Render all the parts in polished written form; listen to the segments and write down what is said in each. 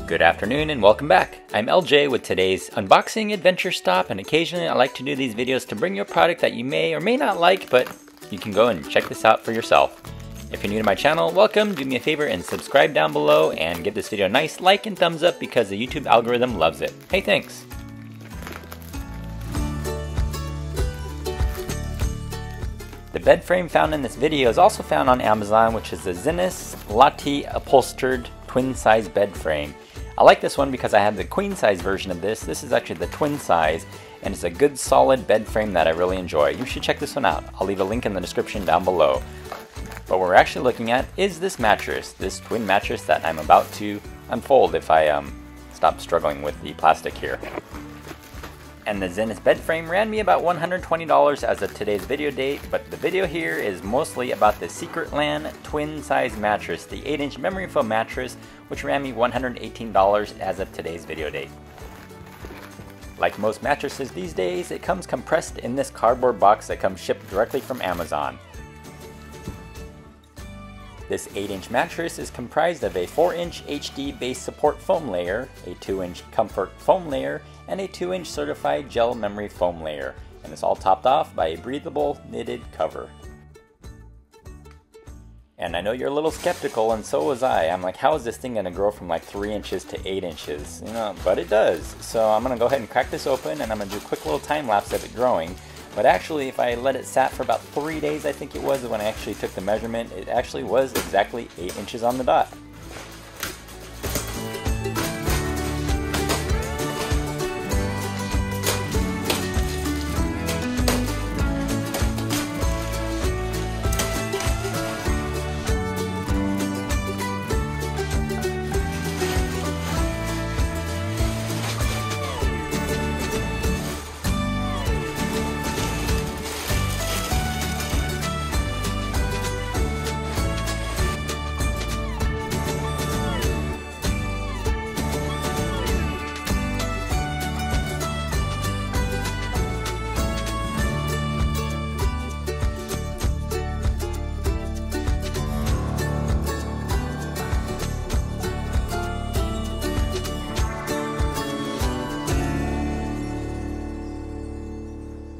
Good afternoon and welcome back. I'm LJ with today's unboxing adventure stop, and occasionally I like to do these videos to bring you a product that you may or may not like, but you can go and check this out for yourself. If you're new to my channel, welcome. Do me a favor and subscribe down below and give this video a nice like and thumbs up because the YouTube algorithm loves it. Hey, thanks. The bed frame found in this video is also found on Amazon, which is the ZINUS LOTTIE Upholstered twin size bed frame. I like this one because I have the queen size version of this. This is actually the twin size, and it's a good solid bed frame that I really enjoy. You should check this one out. I'll leave a link in the description down below. But what we're actually looking at is this mattress, this twin mattress that I'm about to unfold if I stop struggling with the plastic here. And the ZINUS bed frame ran me about $120 as of today's video date, but the video here is mostly about the Secretland twin size mattress, the 8-inch memory foam mattress, which ran me $118 as of today's video date. Like most mattresses these days, it comes compressed in this cardboard box that comes shipped directly from Amazon. This 8-inch mattress is comprised of a 4-inch HD base support foam layer, a 2-inch comfort foam layer, and a 2-inch certified gel memory foam layer, and it's all topped off by a breathable knitted cover. And I know you're a little skeptical, and so was I. I'm like, how is this thing gonna grow from like 3 inches to 8 inches? You know, but it does. So I'm gonna go ahead and crack this open, and I'm gonna do a quick little time lapse of it growing. But actually, if I let it sat for about 3 days, I think it was, when I actually took the measurement, it actually was exactly 8 inches on the dot.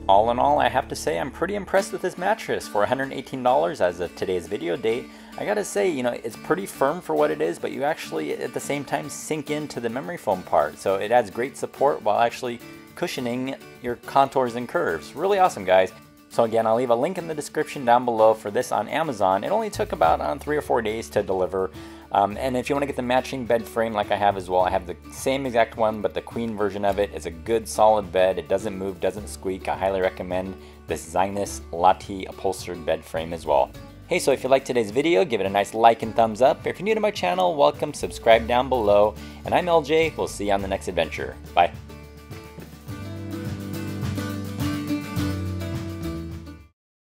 All in all, I have to say I'm pretty impressed with this mattress. For $118 as of today's video date, I gotta say, you know, it's pretty firm for what it is, but you actually at the same time sink into the memory foam part. So it adds great support while actually cushioning your contours and curves. Really awesome, guys. So again, I'll leave a link in the description down below for this on Amazon. It only took about 3 or 4 days to deliver. And if you want to get the matching bed frame like I have as well, I have the same exact one, but the queen version of it is a good solid bed. It doesn't move, doesn't squeak. I highly recommend this ZINUS LOTTIE upholstered bed frame as well. Hey, so if you liked today's video, give it a nice like and thumbs up. If you're new to my channel, welcome, subscribe down below. And I'm LJ. We'll see you on the next adventure. Bye.